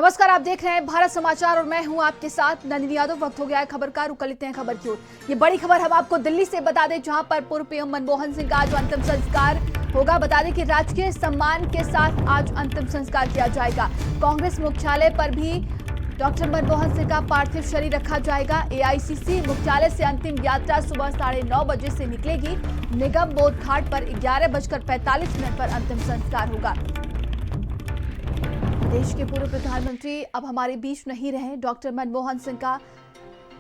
नमस्कार, आप देख रहे हैं भारत समाचार और मैं हूं आपके साथ नंदिनी यादव। वक्त हो गया है खबर का, रुक लेते हैं खबर की ओर। ये बड़ी खबर हम आपको दिल्ली से बता दें, जहां पर पूर्व पीएम मनमोहन सिंह का आज अंतिम संस्कार होगा। बता दें कि राजकीय सम्मान के साथ आज अंतिम संस्कार किया जाएगा। कांग्रेस मुख्यालय पर भी डॉक्टर मनमोहन सिंह का पार्थिव शरीर रखा जाएगा। एआईसीसी मुख्यालय से अंतिम यात्रा सुबह 9:30 बजे से निकलेगी। निगम बोध घाट पर 11:45 पर अंतिम संस्कार होगा। देश के पूर्व प्रधानमंत्री अब हमारे बीच नहीं रहे। डॉक्टर मनमोहन सिंह का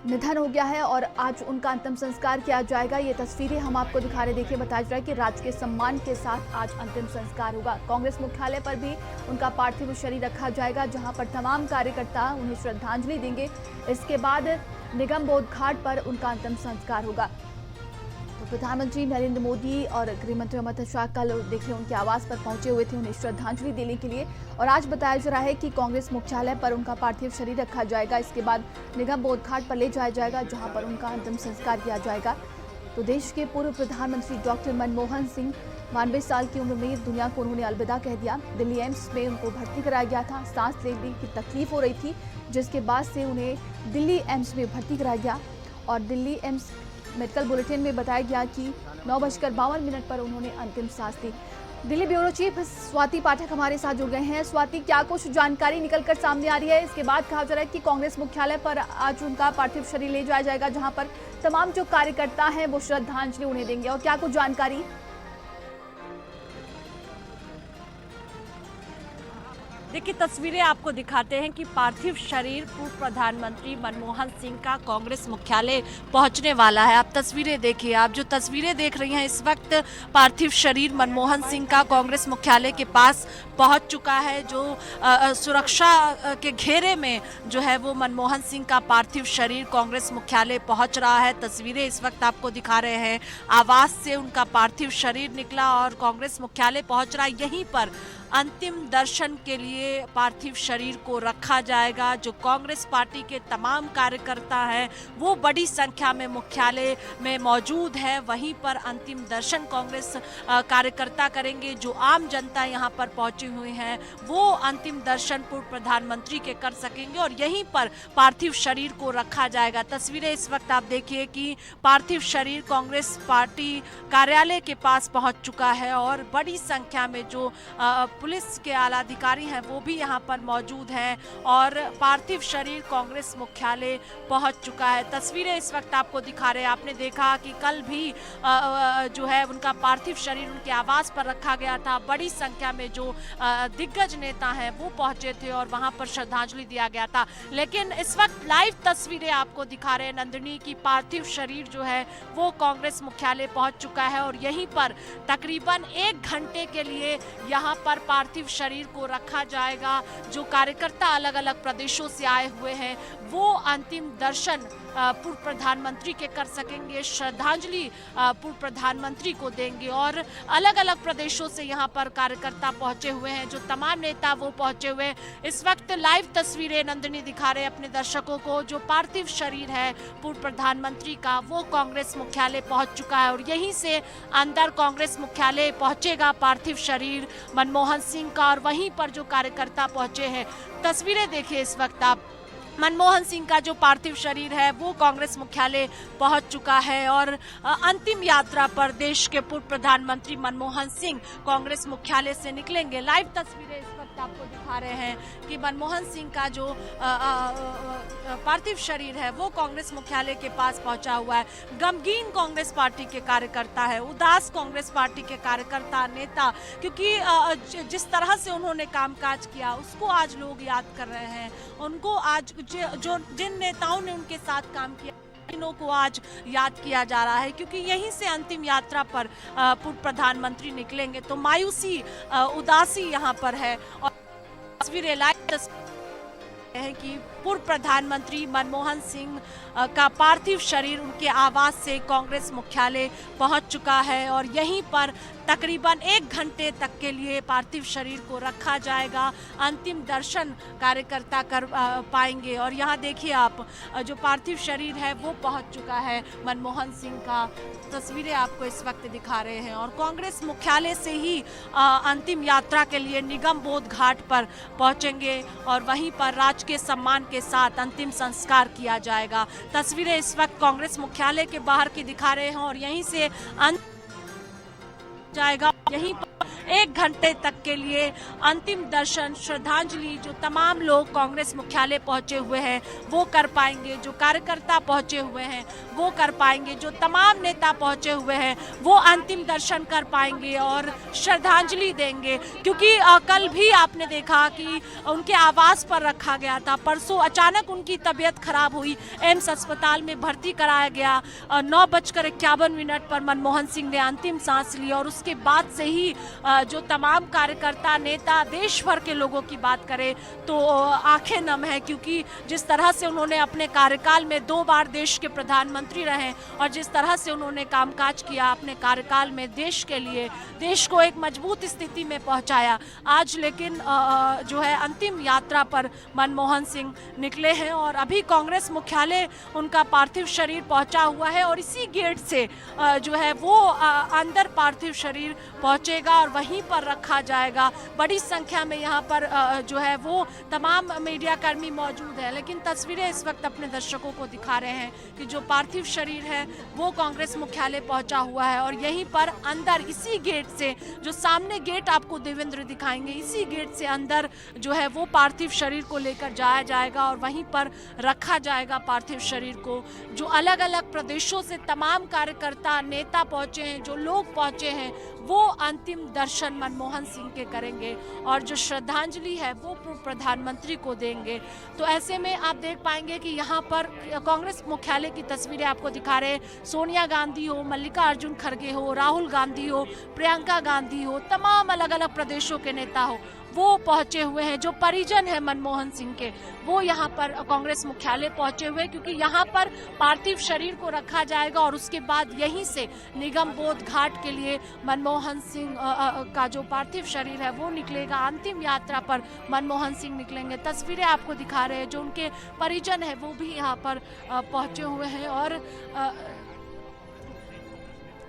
निधन हो गया है और आज उनका अंतिम संस्कार किया जाएगा। ये तस्वीरें हम आपको दिखा रहे, देखिए बताया जा रहा है कि राजकीय सम्मान के साथ आज अंतिम संस्कार होगा। कांग्रेस मुख्यालय पर भी उनका पार्थिव शरीर रखा जाएगा, जहां पर तमाम कार्यकर्ता उन्हें श्रद्धांजलि देंगे। इसके बाद निगम बोध घाट पर उनका अंतिम संस्कार होगा। तो प्रधानमंत्री नरेंद्र मोदी और गृह मंत्री अमित शाह कल देखिए उनके आवास पर पहुंचे हुए थे उन्हें श्रद्धांजलि देने के लिए। और आज बताया जा रहा है कि कांग्रेस मुख्यालय पर उनका पार्थिव शरीर रखा जाएगा। इसके बाद निगम बोध घाट पर ले जाया जाएगा, जहां पर उनका अंतिम संस्कार किया जाएगा। तो देश के पूर्व प्रधानमंत्री डॉक्टर मनमोहन सिंह 92 साल की उम्र में दुनिया को उन्होंने अलविदा कह दिया। दिल्ली एम्स में उनको भर्ती कराया गया था। सांस लेने की तकलीफ हो रही थी, जिसके बाद से उन्हें दिल्ली एम्स में भर्ती कराया गया। और दिल्ली एम्स मेडिकल बुलेटिन में बताया गया कि 9:52 पर उन्होंने अंतिम सांस ली। दिल्ली ब्यूरो चीफ स्वाति पाठक हमारे साथ जुड़ गए हैं। स्वाति, क्या कुछ जानकारी निकलकर सामने आ रही है? इसके बाद कहा जा रहा है कि कांग्रेस मुख्यालय पर आज उनका पार्थिव शरीर ले जाया जाएगा, जहां पर तमाम जो कार्यकर्ता हैं वो श्रद्धांजलि उन्हें देंगे। और क्या कुछ जानकारी? देखिए, तस्वीरें आपको दिखाते हैं कि पार्थिव शरीर पूर्व प्रधानमंत्री मनमोहन सिंह का कांग्रेस मुख्यालय पहुंचने वाला है। आप तस्वीरें देखिए, आप जो तस्वीरें देख रही हैं इस वक्त पार्थिव शरीर मनमोहन सिंह का कांग्रेस मुख्यालय के पास पहुंच चुका है। जो सुरक्षा के घेरे में जो है वो मनमोहन सिंह का पार्थिव शरीर कांग्रेस मुख्यालय पहुंच रहा है। तस्वीरें इस वक्त आपको दिखा रहे हैं, आवास से उनका पार्थिव शरीर निकला और कांग्रेस मुख्यालय पहुंच रहा है। यहीं पर अंतिम दर्शन के लिए पार्थिव शरीर को रखा जाएगा। जो कांग्रेस पार्टी के तमाम कार्यकर्ता हैं वो बड़ी संख्या में मुख्यालय में मौजूद है। वहीं पर अंतिम दर्शन कांग्रेस कार्यकर्ता करेंगे। जो आम जनता यहां पर पहुंची हुई हैं वो अंतिम दर्शन पूर्व प्रधानमंत्री के कर सकेंगे और यहीं पर पार्थिव शरीर को रखा जाएगा। तस्वीरें इस वक्त आप देखिए कि पार्थिव शरीर कांग्रेस पार्टी कार्यालय के पास पहुंच चुका है और बड़ी संख्या में जो पुलिस के आला अधिकारी हैं वो भी यहां पर मौजूद हैं और पार्थिव शरीर कांग्रेस मुख्यालय पहुंच चुका है। तस्वीरें इस वक्त आपको दिखा रहे हैं। आपने देखा कि कल भी जो है उनका पार्थिव शरीर उनके आवास पर रखा गया था। बड़ी संख्या में जो दिग्गज नेता हैं वो पहुंचे थे और वहां पर श्रद्धांजलि दिया गया था। लेकिन इस वक्त लाइव तस्वीरें आपको दिखा रहे हैं नंदिनी की पार्थिव शरीर जो है वो कांग्रेस मुख्यालय पहुंच चुका है और यहीं पर तकरीबन 1 घंटे के लिए यहाँ पर पार्थिव शरीर को रखा जाएगा। जो कार्यकर्ता अलग अलग प्रदेशों से आए हुए हैं वो अंतिम दर्शन पूर्व प्रधानमंत्री के कर सकेंगे, श्रद्धांजलि पूर्व प्रधानमंत्री को देंगे। और अलग अलग प्रदेशों से यहाँ पर कार्यकर्ता पहुंचे हुए हैं, जो तमाम नेता वो पहुंचे हुए हैं। इस वक्त लाइव तस्वीरें नंदिनी दिखा रहे हैं अपने दर्शकों को। जो पार्थिव शरीर है पूर्व प्रधानमंत्री का वो कांग्रेस मुख्यालय पहुंच चुका है और यहीं से अंदर कांग्रेस मुख्यालय पहुंचेगा पार्थिव शरीर मनमोहन सिंह का और वहीं पर जो कार्यकर्ता पहुंचे हैं। तस्वीरें देखिए इस वक्त आप, मनमोहन सिंह का जो पार्थिव शरीर है वो कांग्रेस मुख्यालय पहुंच चुका है और अंतिम यात्रा पर देश के पूर्व प्रधानमंत्री मनमोहन सिंह कांग्रेस मुख्यालय से निकलेंगे। लाइव तस्वीरें इस वक्त आपको दिखा रहे हैं कि मनमोहन सिंह का जो पार्थिव शरीर है वो कांग्रेस मुख्यालय के पास पहुंचा हुआ है। गमगीन कांग्रेस पार्टी के कार्यकर्ता है, उदास कांग्रेस पार्टी के कार्यकर्ता नेता, क्योंकि जिस तरह से उन्होंने कामकाज किया उसको आज लोग याद कर रहे हैं। उनको आज जो जिन नेताओं ने उनके साथ काम किया इन्हों को आज याद किया जा रहा है, क्योंकि यहीं से अंतिम यात्रा पर पूर्व प्रधानमंत्री निकलेंगे। तो मायूसी, उदासी यहाँ पर है और तस्वीरें लाइव हैं कि पूर्व प्रधानमंत्री मनमोहन सिंह का पार्थिव शरीर उनके आवास से कांग्रेस मुख्यालय पहुंच चुका है और यहीं पर तकरीबन 1 घंटे तक के लिए पार्थिव शरीर को रखा जाएगा। अंतिम दर्शन कार्यकर्ता कर पाएंगे और यहाँ देखिए आप, जो पार्थिव शरीर है वो पहुंच चुका है मनमोहन सिंह का। तस्वीरें आपको इस वक्त दिखा रहे हैं और कांग्रेस मुख्यालय से ही अंतिम यात्रा के लिए निगम बोध घाट पर पहुंचेंगे और वहीं पर राजकीय सम्मान के साथ अंतिम संस्कार किया जाएगा। तस्वीरें इस वक्त कांग्रेस मुख्यालय के बाहर की दिखा रहे हैं और यहीं से जाएगा। यहीं पर 1 घंटे तक के लिए अंतिम दर्शन, श्रद्धांजलि जो तमाम लोग कांग्रेस मुख्यालय पहुंचे हुए हैं वो कर पाएंगे, जो कार्यकर्ता पहुंचे हुए हैं वो कर पाएंगे, जो तमाम नेता पहुंचे हुए हैं वो अंतिम दर्शन कर पाएंगे और श्रद्धांजलि देंगे। क्योंकि कल भी आपने देखा कि उनके आवास पर रखा गया था, परसों अचानक उनकी तबीयत खराब हुई, एम्स अस्पताल में भर्ती कराया गया। 9:51 पर मनमोहन सिंह ने अंतिम सांस ली और उसके बाद से ही जो तमाम कार्यकर्ता, नेता, देश भर के लोगों की बात करें तो आंखें नम है, क्योंकि जिस तरह से उन्होंने अपने कार्यकाल में 2 बार देश के प्रधानमंत्री रहे और जिस तरह से उन्होंने कामकाज किया अपने कार्यकाल में देश के लिए, देश को एक मजबूत स्थिति में पहुंचाया। आज लेकिन जो है अंतिम यात्रा पर मनमोहन सिंह निकले हैं और अभी कांग्रेस मुख्यालय उनका पार्थिव शरीर पहुंचा हुआ है और इसी गेट से जो है वो अंदर पार्थिव शरीर पहुंचेगा और वहीं पर रखा जाएगा। बड़ी संख्या में यहाँ पर जो है वो तमाम मीडिया कर्मी मौजूद है, लेकिन तस्वीरें इस वक्त अपने दर्शकों को दिखा रहे हैं कि जो पार्थिव शरीर है वो कांग्रेस मुख्यालय पहुंचा हुआ है और यहीं पर अंदर इसी गेट से, जो सामने गेट आपको देवेंद्र दिखाएंगे, इसी गेट से अंदर जो है वो पार्थिव शरीर को लेकर जाया जाएगा और वहीं पर रखा जाएगा पार्थिव शरीर को। जो अलग अलग प्रदेशों से तमाम कार्यकर्ता, नेता पहुंचे हैं, जो लोग पहुंचे हैं वो अंतिम दर्शन मनमोहन सिंह के करेंगे और जो श्रद्धांजलि है वो पूर्व प्रधानमंत्री को देंगे। तो ऐसे में आप देख पाएंगे कि यहाँ पर कांग्रेस मुख्यालय की तस्वीरें आपको दिखा रहे हैं। सोनिया गांधी हो, मल्लिकार्जुन खड़गे हो, राहुल गांधी हो, प्रियंका गांधी हो, तमाम अलग अलग प्रदेशों के नेता हो वो पहुंचे हुए हैं। जो परिजन है मनमोहन सिंह के वो यहाँ पर कांग्रेस मुख्यालय पहुंचे हुए हैं, क्योंकि यहाँ पर पार्थिव शरीर को रखा जाएगा और उसके बाद यहीं से निगम बोध घाट के लिए मनमोहन सिंह का जो पार्थिव शरीर है वो निकलेगा। अंतिम यात्रा पर मनमोहन सिंह निकलेंगे। तस्वीरें आपको दिखा रहे हैं, जो उनके परिजन है वो भी यहाँ पर पहुंचे हुए हैं और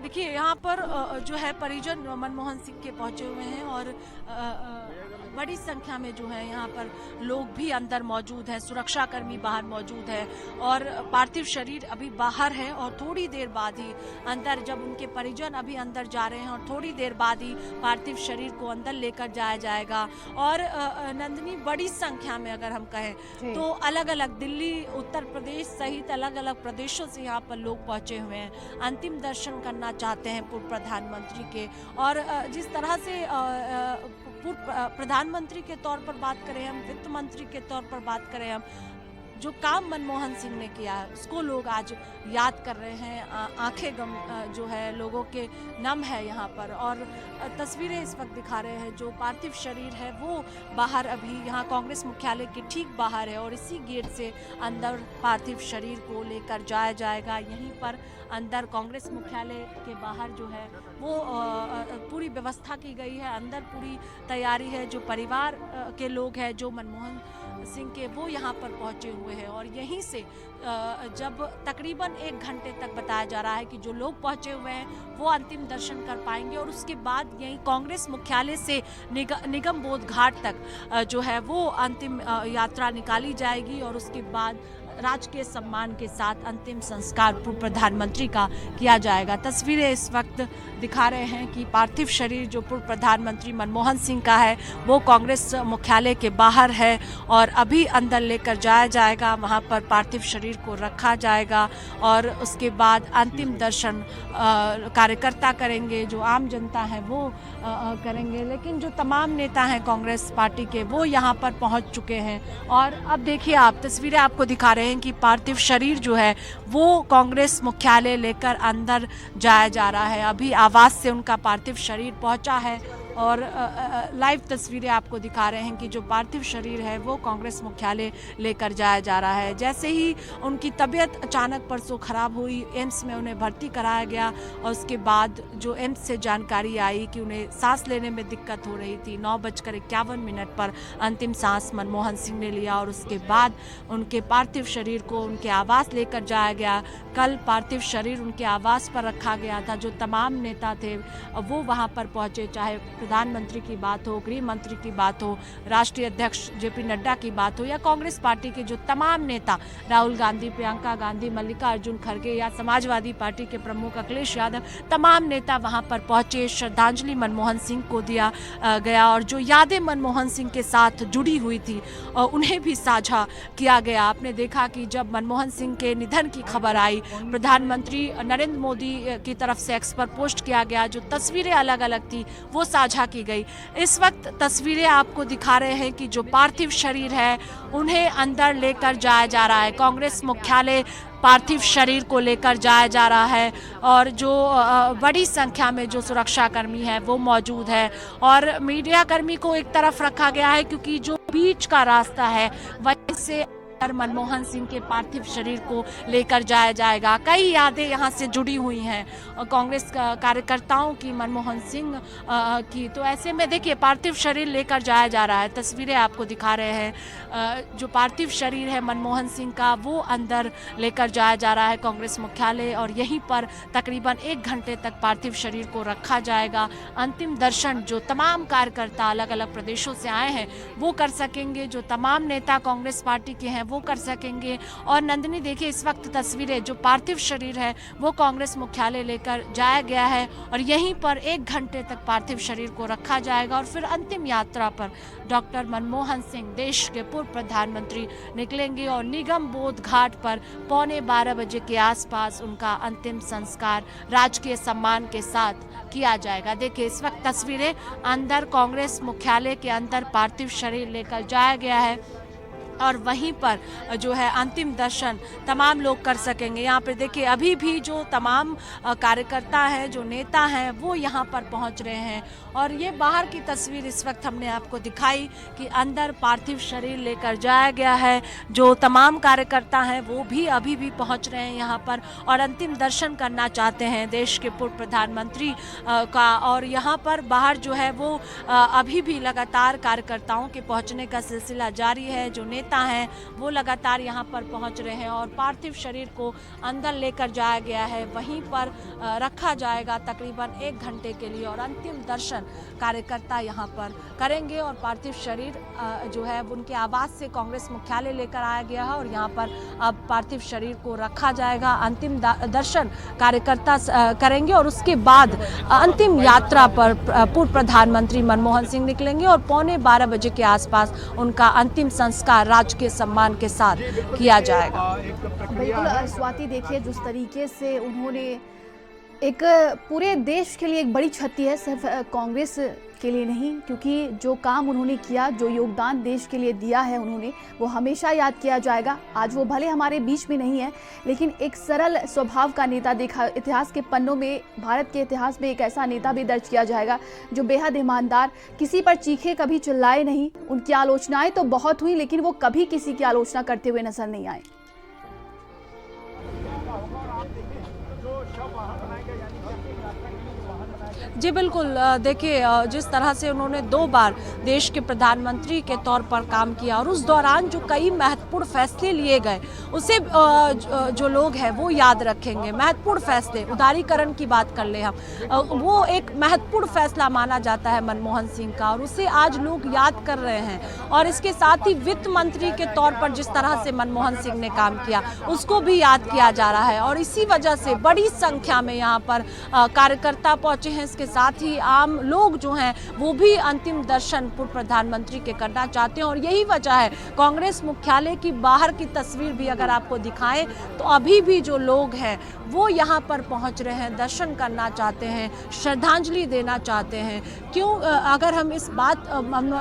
देखिए यहाँ पर जो है परिजन मनमोहन सिंह के पहुंचे हुए हैं और बड़ी संख्या में जो है यहाँ पर लोग भी अंदर मौजूद हैं, सुरक्षाकर्मी बाहर मौजूद है और पार्थिव शरीर अभी बाहर है और थोड़ी देर बाद ही अंदर, जब उनके परिजन अभी अंदर जा रहे हैं और थोड़ी देर बाद ही पार्थिव शरीर को अंदर लेकर जाया जाएगा। और नंदिनी, बड़ी संख्या में अगर हम कहें तो अलग अलग दिल्ली, उत्तर प्रदेश सहित अलग अलग प्रदेशों से यहाँ पर लोग पहुंचे हुए हैं, अंतिम दर्शन करना चाहते हैं पूर्व प्रधानमंत्री के। और जिस तरह से पूर्व प्रधानमंत्री के तौर पर बात करें हम, वित्त मंत्री के तौर पर बात करें हम, जो काम मनमोहन सिंह ने किया है उसको लोग आज याद कर रहे हैं। आंखें गम जो है लोगों के नम है यहाँ पर और तस्वीरें इस वक्त दिखा रहे हैं। जो पार्थिव शरीर है वो बाहर अभी यहाँ कांग्रेस मुख्यालय के ठीक बाहर है और इसी गेट से अंदर पार्थिव शरीर को लेकर जाया जाएगा। यहीं पर अंदर कांग्रेस मुख्यालय के बाहर जो है वो पूरी व्यवस्था की गई है, अंदर पूरी तैयारी है। जो परिवार के लोग हैं जो मनमोहन सिंह के, वो यहाँ पर पहुँचे हुए हैं और यहीं से जब तकरीबन 1 घंटे तक बताया जा रहा है कि जो लोग पहुँचे हुए हैं वो अंतिम दर्शन कर पाएंगे और उसके बाद यहीं कांग्रेस मुख्यालय से निगम बोध घाट तक जो है वो अंतिम यात्रा निकाली जाएगी और उसके बाद राजकीय सम्मान के साथ अंतिम संस्कार पूर्व प्रधानमंत्री का किया जाएगा। तस्वीरें इस वक्त दिखा रहे हैं कि पार्थिव शरीर जो पूर्व प्रधानमंत्री मनमोहन सिंह का है वो कांग्रेस मुख्यालय के बाहर है और अभी अंदर लेकर जाया जाएगा, वहां पर पार्थिव शरीर को रखा जाएगा और उसके बाद अंतिम दर्शन कार्यकर्ता करेंगे, जो आम जनता है वो करेंगे। लेकिन जो तमाम नेता हैं कांग्रेस पार्टी के वो यहाँ पर पहुँच चुके हैं और अब देखिए आप, तस्वीरें आपको दिखा रहे हैं कि पार्थिव शरीर जो है वो कांग्रेस मुख्यालय लेकर अंदर जाया जा रहा है। अभी आवास से उनका पार्थिव शरीर पहुंचा है और लाइव तस्वीरें आपको दिखा रहे हैं कि जो पार्थिव शरीर है वो कांग्रेस मुख्यालय लेकर जाया जा रहा है। जैसे ही उनकी तबीयत अचानक परसों खराब हुई, एम्स में उन्हें भर्ती कराया गया और उसके बाद जो एम्स से जानकारी आई कि उन्हें सांस लेने में दिक्कत हो रही थी, 9:51 पर अंतिम सांस मनमोहन सिंह ने लिया और उसके बाद उनके पार्थिव शरीर को उनके आवास लेकर जाया गया। कल पार्थिव शरीर उनके आवास पर रखा गया था। जो तमाम नेता थे वो वहां पर पहुंचे, चाहे प्रधानमंत्री की बात हो, गृह मंत्री की बात हो, राष्ट्रीय अध्यक्ष जेपी नड्डा की बात हो या कांग्रेस पार्टी के जो तमाम नेता राहुल गांधी, प्रियंका गांधी, मल्लिकार्जुन खड़गे या समाजवादी पार्टी के प्रमुख अखिलेश यादव, तमाम नेता वहां पर पहुंचे, श्रद्धांजलि मनमोहन सिंह को दिया गया और जो यादें मनमोहन सिंह के साथ जुड़ी हुई थी उन्हें भी साझा किया गया। आपने देखा कि जब मनमोहन सिंह के निधन की खबर आई, प्रधानमंत्री नरेंद्र मोदी की तरफ से एक्स पर पोस्ट किया गया, जो तस्वीरें अलग अलग थी वो साझा की गई। इस वक्त तस्वीरें आपको दिखा रहे हैं कि जो पार्थिव शरीर है उन्हें अंदर लेकर जाया जा रहा है। कांग्रेस मुख्यालय पार्थिव शरीर को लेकर जाया जा रहा है और जो बड़ी संख्या में जो सुरक्षाकर्मी है वो मौजूद है और मीडिया कर्मी को एक तरफ रखा गया है क्योंकि जो बीच का रास्ता है वहीं से मनमोहन सिंह के पार्थिव शरीर को लेकर जाया जाएगा। कई यादें यहाँ से जुड़ी हुई हैं कांग्रेस कार्यकर्ताओं की, मनमोहन सिंह की। तो ऐसे में देखिए पार्थिव शरीर लेकर जाया जा रहा है। तस्वीरें आपको दिखा रहे हैं जो पार्थिव शरीर है मनमोहन सिंह का वो अंदर लेकर जाया जा रहा है कांग्रेस मुख्यालय और यहीं पर तकरीबन 1 घंटे तक पार्थिव शरीर को रखा जाएगा। अंतिम दर्शन जो तमाम कार्यकर्ता अलग अलग प्रदेशों से आए हैं वो कर सकेंगे, जो तमाम नेता कांग्रेस पार्टी के हैं वो कर सकेंगे। और नंदिनी देखिए इस वक्त तस्वीरें, जो पार्थिव शरीर है वो कांग्रेस मुख्यालय लेकर जाया गया है और यहीं पर 1 घंटे तक पार्थिव शरीर को रखा जाएगा और फिर अंतिम यात्रा पर डॉक्टर मनमोहन सिंह, देश के पूर्व प्रधानमंत्री, निकलेंगे और निगम बोध घाट पर 11:15 बजे के आसपास उनका अंतिम संस्कार राजकीय सम्मान के साथ किया जाएगा। देखिए इस वक्त तस्वीरें अंदर कांग्रेस मुख्यालय के अंदर पार्थिव शरीर लेकर जाया गया है और वहीं पर जो है अंतिम दर्शन तमाम लोग कर सकेंगे। यहाँ पे देखिए अभी भी जो तमाम कार्यकर्ता हैं, जो नेता हैं वो यहाँ पर पहुँच रहे हैं और ये बाहर की तस्वीर इस वक्त हमने आपको दिखाई कि अंदर पार्थिव शरीर लेकर जाया गया है। जो तमाम कार्यकर्ता हैं वो भी अभी भी पहुँच रहे हैं यहाँ पर और अंतिम दर्शन करना चाहते हैं देश के पूर्व प्रधानमंत्री का। और यहाँ पर बाहर जो है वो अभी भी लगातार कार्यकर्ताओं के पहुँचने का सिलसिला जारी है। जो नेता हैं वो लगातार यहाँ पर पहुँच रहे हैं और पार्थिव शरीर को अंदर लेकर जाया गया है, वहीं पर रखा जाएगा तकरीबन 1 घंटे के लिए और अंतिम दर्शन कार्यकर्ता यहाँ पर करेंगे और पार्थिव शरीर जो है उनके आवास से कांग्रेस मुख्यालय लेकर आया गया है और यहाँ पर अब पार्थिव शरीर को रखा जाएगा। अंतिम दर्शन कार्यकर्ता करेंगे और उसके बाद अंतिम यात्रा पर पूर्व प्रधानमंत्री मनमोहन सिंह निकलेंगे और 11:15 बजे के आसपास उनका अंतिम संस्कार राजकीय सम्मान के साथ किया जाएगा। बिल्कुल स्वाति, देखिए जिस तरीके से उन्होंने एक पूरे देश के लिए एक बड़ी क्षति है, सिर्फ कांग्रेस के लिए नहीं, क्योंकि जो काम उन्होंने किया, जो योगदान देश के लिए दिया है उन्होंने, वो हमेशा याद किया जाएगा। आज वो भले हमारे बीच में नहीं है लेकिन एक सरल स्वभाव का नेता देखा, इतिहास के पन्नों में, भारत के इतिहास में एक ऐसा नेता भी दर्ज किया जाएगा जो बेहद ईमानदार, किसी पर चीखे, कभी चिल्लाए नहीं। उनकी आलोचनाएं तो बहुत हुई लेकिन वो कभी किसी की आलोचना करते हुए नजर नहीं आए। जी बिल्कुल, देखिए जिस तरह से उन्होंने 2 बार देश के प्रधानमंत्री के तौर पर काम किया और उस दौरान जो कई महत्वपूर्ण फैसले लिए गए उसे जो लोग हैं वो याद रखेंगे। महत्वपूर्ण फैसले, उदारीकरण की बात कर ले हम, वो एक महत्वपूर्ण फैसला माना जाता है मनमोहन सिंह का और उसे आज लोग याद कर रहे हैं। और इसके साथ ही वित्त मंत्री के तौर पर जिस तरह से मनमोहन सिंह ने काम किया उसको भी याद किया जा रहा है और इसी वजह से बड़ी संख्या में यहाँ पर कार्यकर्ता पहुँचे हैं। इसके साथ ही आम लोग जो हैं वो भी अंतिम दर्शन पूर्व प्रधानमंत्री के करना चाहते हैं और यही वजह है कांग्रेस मुख्यालय की बाहर की तस्वीर भी अगर आपको दिखाएं तो अभी भी जो लोग हैं वो यहाँ पर पहुँच रहे हैं, दर्शन करना चाहते हैं, श्रद्धांजलि देना चाहते हैं। क्यों? अगर हम इस बात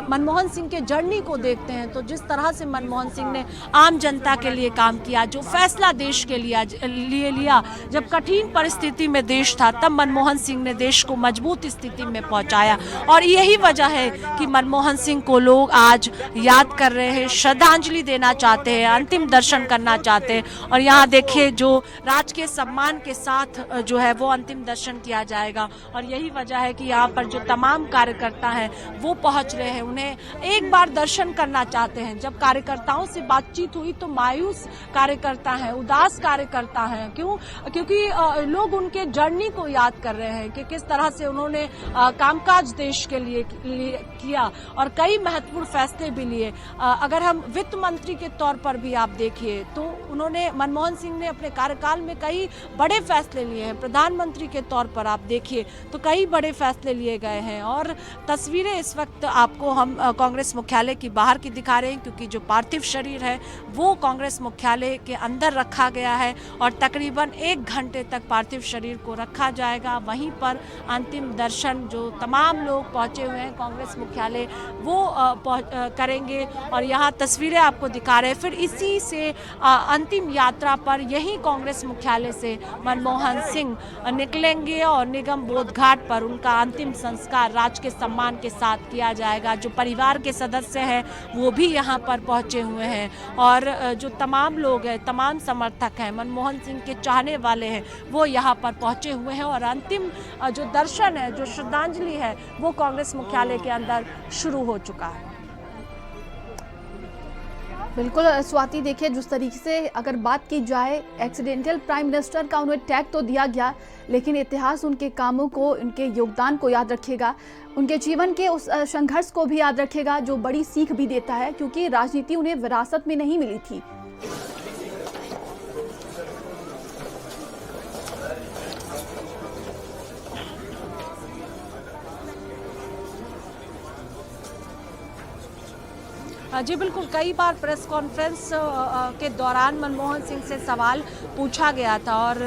मनमोहन सिंह के जर्नी को देखते हैं तो जिस तरह से मनमोहन सिंह ने आम जनता के लिए काम किया, जो फैसला देश के लिए लिया, जब कठिन परिस्थिति में देश था तब मनमोहन सिंह ने देश को मजबूत स्थिति में पहुंचाया। और यही वजह है कि मनमोहन सिंह को लोग आज याद कर रहे हैं, श्रद्धांजलि देना चाहते हैं, अंतिम दर्शन करना चाहते हैं। और यहाँ देखिए जो राजकीय सम्मान के साथ जो है वो अंतिम दर्शन किया जाएगा। और यही वजह है कि यहाँ पर जो तमाम कार्यकर्ता हैं वो पहुंच रहे हैं, उन्हें एक बार दर्शन करना चाहते हैं। जब कार्यकर्ताओं से बातचीत हुई तो मायूस कार्यकर्ता हैं, उदास कार्यकर्ता हैं। क्यों? क्योंकि लोग उनके जर्नी को याद कर रहे हैं कि किस तरह से उन्होंने कामकाज देश के लिए किया और कई महत्वपूर्ण फैसले भी लिए। अगर हम वित्त मंत्री के तौर पर भी आप देखिए तो उन्होंने, मनमोहन सिंह ने अपने कार्यकाल में कई बड़े फैसले लिए हैं। प्रधानमंत्री के तौर पर आप देखिए तो कई बड़े फैसले लिए गए हैं। और तस्वीरें इस वक्त आपको हम कांग्रेस मुख्यालय की बाहर की दिखा रहे हैं, क्योंकि जो पार्थिव शरीर है वो कांग्रेस मुख्यालय के अंदर रखा गया है और तकरीबन 1 घंटे तक पार्थिव शरीर को रखा जाएगा। वहीं पर अंतिम दर्शन जो तमाम लोग पहुंचे हुए हैं कांग्रेस मुख्यालय वो करेंगे। और यहाँ तस्वीरें आपको दिखा रहे हैं। फिर इसी से अंतिम यात्रा पर यही कांग्रेस मुख्यालय से मनमोहन सिंह निकलेंगे और निगम बोध घाट पर उनका अंतिम संस्कार राजकीय सम्मान के साथ किया जाएगा। जो परिवार के सदस्य हैं वो भी यहाँ पर पहुँचे हुए हैं और जो तमाम लोग हैं, तमाम समर्थक हैं, मनमोहन सिंह के चाहने वाले हैं, वो यहाँ पर पहुँचे हुए हैं। और अंतिम जो दर्शन है, जो श्रद्धांजलि है, वो कांग्रेस मुख्यालय के अंदर शुरू हो चुका है। बिल्कुल स्वाति, देखिए जिस तरीके से अगर बात की जाए एक्सीडेंटल प्राइम मिनिस्टर का उन्हें टैग तो दिया गया, लेकिन इतिहास उनके कामों को, उनके योगदान को याद रखेगा, उनके जीवन के उस संघर्ष को भी याद रखेगा जो बड़ी सीख भी देता है, क्योंकि राजनीति उन्हें विरासत में नहीं मिली थी। जी बिल्कुल, कई बार प्रेस कॉन्फ्रेंस के दौरान मनमोहन सिंह से सवाल पूछा गया था और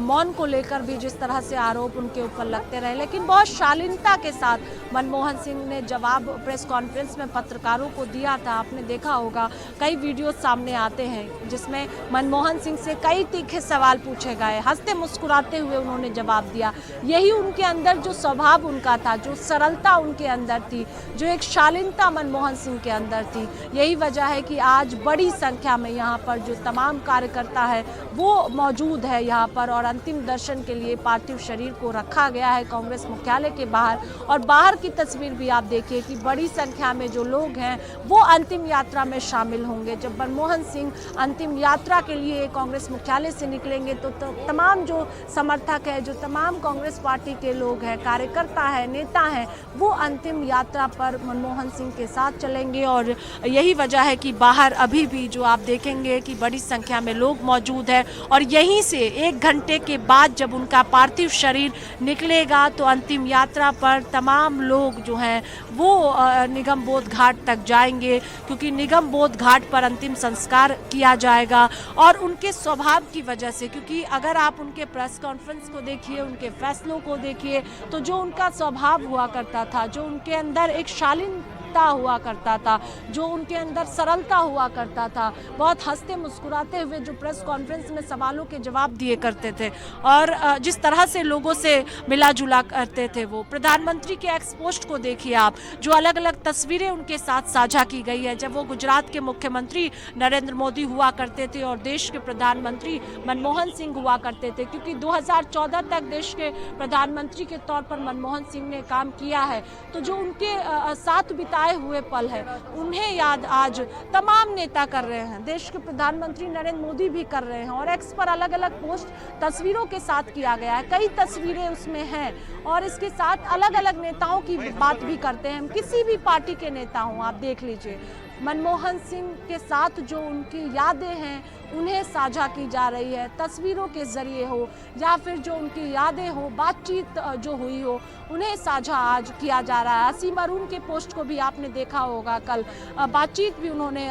मौन को लेकर भी जिस तरह से आरोप उनके ऊपर लगते रहे, लेकिन बहुत शालीनता के साथ मनमोहन सिंह ने जवाब प्रेस कॉन्फ्रेंस में पत्रकारों को दिया था। आपने देखा होगा कई वीडियो सामने आते हैं जिसमें मनमोहन सिंह से कई तीखे सवाल पूछे गए, हंसते मुस्कुराते हुए उन्होंने जवाब दिया। यही उनके अंदर जो स्वभाव उनका था, जो सरलता उनके अंदर थी, जो एक शालीनता मनमोहन सिंह के अंदर थी, यही वजह है कि आज बड़ी संख्या में यहाँ पर जो तमाम कार्यकर्ता है वो मौजूद है यहाँ पर। और अंतिम दर्शन के लिए पार्थिव शरीर को रखा गया है कांग्रेस मुख्यालय के बाहर। और बाहर की तस्वीर भी आप देखिए कि बड़ी संख्या में जो लोग हैं वो अंतिम यात्रा में शामिल होंगे। जब मनमोहन सिंह अंतिम यात्रा के लिए कांग्रेस मुख्यालय से निकलेंगे तो तमाम जो समर्थक है, जो तमाम कांग्रेस पार्टी के लोग हैं, कार्यकर्ता है, नेता हैं, वो अंतिम यात्रा पर मनमोहन सिंह के साथ चलेंगे। और यही वजह है कि बाहर अभी भी जो आप देखेंगे कि बड़ी संख्या में लोग मौजूद हैं। और यहीं से 1 घंटे के बाद जब उनका पार्थिव शरीर निकलेगा तो अंतिम यात्रा पर तमाम लोग जो हैं वो निगम बोध घाट तक जाएंगे, क्योंकि निगम बोध घाट पर अंतिम संस्कार किया जाएगा। और उनके स्वभाव की वजह से, क्योंकि अगर आप उनके प्रेस कॉन्फ्रेंस को देखिए, उनके फैसलों को देखिए, तो जो उनका स्वभाव हुआ करता था, जो उनके अंदर एक शालीनता हुआ करता था, जो उनके अंदर सरलता हुआ करता था, बहुत हंसते मुस्कुराते हुए जो प्रेस कॉन्फ्रेंस में सवालों के जवाब दिए करते थे और जिस तरह से लोगों से मिला जुला करते थे, वो प्रधानमंत्री के एक्स पोस्ट को देखिए आप, जो अलग अलग तस्वीरें उनके साथ साझा की गई है जब वो गुजरात के मुख्यमंत्री नरेंद्र मोदी हुआ करते थे और देश के प्रधानमंत्री मनमोहन सिंह हुआ करते थे। क्योंकि 2014 तक देश के प्रधानमंत्री के तौर पर मनमोहन सिंह ने काम किया है, तो जो उनके साथ बिताए हुए पल है उन्हें याद आज तमाम नेता कर रहे हैं। देश के प्रधानमंत्री नरेंद्र मोदी भी कर रहे हैं और एक्स पर अलग अलग पोस्ट तस्वीरों के साथ किया गया है, कई तस्वीरें उसमें हैं और इसके साथ अलग अलग नेताओं की बात भी करते हैं। किसी भी पार्टी के नेता हों, आप देख लीजिए, मनमोहन सिंह के साथ जो उनकी यादें हैं उन्हें साझा की जा रही है, तस्वीरों के जरिए हो या फिर जो उनकी यादें हो, बातचीत जो हुई हो, उन्हें साझा आज किया जा रहा है। असीम अरुण के पोस्ट को भी आपने देखा होगा, कल बातचीत भी उन्होंने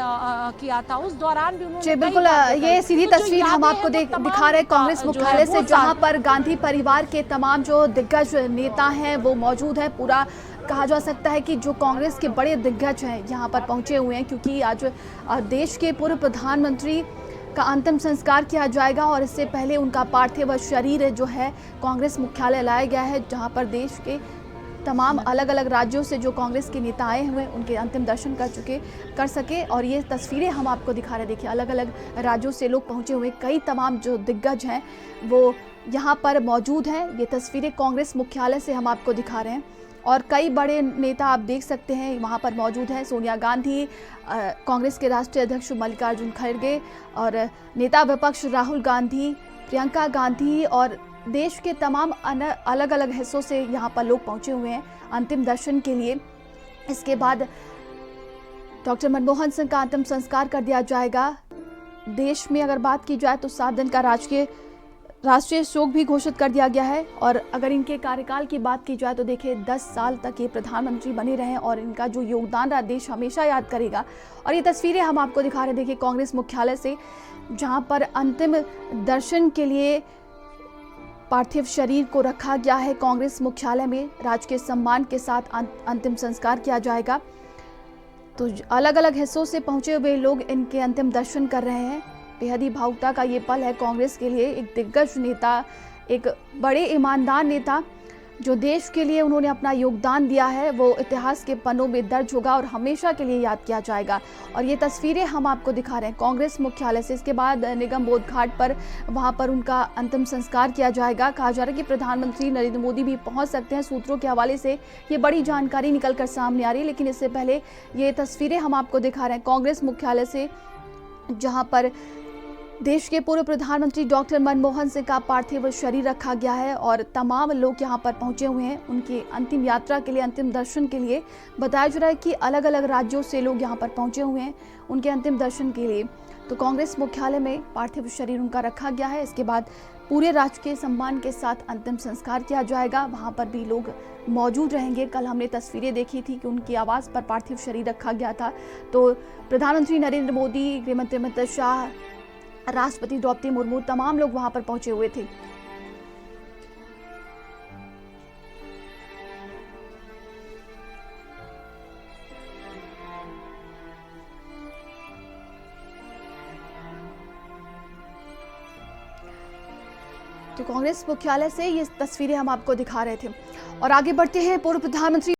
किया था, उस दौरान भी उन्होंने बिल्कुल ये सीधी तस्वीर हम आपको दिखा रहे कांग्रेस मुख्यालय से, जहां पर गांधी परिवार के तमाम जो दिग्गज नेता हैं वो मौजूद है। पूरा कहा जा सकता है कि जो कांग्रेस के बड़े दिग्गज हैं यहाँ पर पहुँचे हुए हैं, क्योंकि आज देश के पूर्व प्रधानमंत्री का अंतिम संस्कार किया जाएगा और इससे पहले उनका पार्थिव शरीर जो है कांग्रेस मुख्यालय लाया गया है, जहां पर देश के तमाम अलग अलग राज्यों से जो कांग्रेस के नेता आए हुए उनके अंतिम दर्शन कर सके। और ये तस्वीरें हम आपको दिखा रहे, देखिए अलग अलग राज्यों से लोग पहुंचे हुए, कई तमाम जो दिग्गज हैं वो यहाँ पर मौजूद हैं। ये तस्वीरें कांग्रेस मुख्यालय से हम आपको दिखा रहे हैं और कई बड़े नेता आप देख सकते हैं वहाँ पर मौजूद हैं। सोनिया गांधी, कांग्रेस के राष्ट्रीय अध्यक्ष मल्लिकार्जुन खड़गे और नेता विपक्ष राहुल गांधी, प्रियंका गांधी और देश के तमाम अलग अलग हिस्सों से यहाँ पर लोग पहुँचे हुए हैं अंतिम दर्शन के लिए। इसके बाद डॉक्टर मनमोहन सिंह का अंतिम संस्कार कर दिया जाएगा। देश में अगर बात की जाए तो 7 दिन का राष्ट्रीय शोक भी घोषित कर दिया गया है। और अगर इनके कार्यकाल की बात की जाए तो देखिए 10 साल तक ये प्रधानमंत्री बने रहे और इनका जो योगदान रहा देश हमेशा याद करेगा। और ये तस्वीरें हम आपको दिखा रहे हैं, देखिए कांग्रेस मुख्यालय से, जहां पर अंतिम दर्शन के लिए पार्थिव शरीर को रखा गया है। कांग्रेस मुख्यालय में राजकीय सम्मान के साथ अंतिम संस्कार किया जाएगा। तो अलग अलग हिस्सों से पहुंचे हुए लोग इनके अंतिम दर्शन कर रहे हैं। बेहद ही भावुकता का ये पल है कांग्रेस के लिए। एक दिग्गज नेता, एक बड़े ईमानदार नेता जो देश के लिए उन्होंने अपना योगदान दिया है, वो इतिहास के पन्नों में दर्ज होगा और हमेशा के लिए याद किया जाएगा। और ये तस्वीरें हम आपको दिखा रहे हैं कांग्रेस मुख्यालय से। इसके बाद निगम बोध घाट पर वहाँ पर उनका अंतिम संस्कार किया जाएगा। कहा जा रहा है कि प्रधानमंत्री नरेंद्र मोदी भी पहुँच सकते हैं। सूत्रों के हवाले से ये बड़ी जानकारी निकल कर सामने आ रही है। लेकिन इससे पहले ये तस्वीरें हम आपको दिखा रहे हैं कांग्रेस मुख्यालय से, जहाँ पर देश के पूर्व प्रधानमंत्री डॉक्टर मनमोहन सिंह का पार्थिव शरीर रखा गया है और तमाम लोग यहां पर पहुंचे हुए हैं उनकी अंतिम यात्रा के लिए, अंतिम दर्शन के लिए। बताया जा रहा है कि अलग अलग राज्यों से लोग यहां पर पहुंचे हुए हैं उनके अंतिम दर्शन के लिए। तो कांग्रेस मुख्यालय में पार्थिव शरीर उनका रखा गया है। इसके बाद पूरे राजकीय सम्मान के साथ अंतिम संस्कार किया जाएगा। वहां पर भी लोग मौजूद रहेंगे। कल हमने तस्वीरें देखी थी कि उनकी आवास पर पार्थिव शरीर रखा गया था। तो प्रधानमंत्री नरेंद्र मोदी, गृहमंत्री अमित शाह, राष्ट्रपति द्रौपदी मुर्मू, तमाम लोग वहां पर पहुंचे हुए थे। तो कांग्रेस मुख्यालय से ये तस्वीरें हम आपको दिखा रहे थे। और आगे बढ़ते हैं, पूर्व प्रधानमंत्री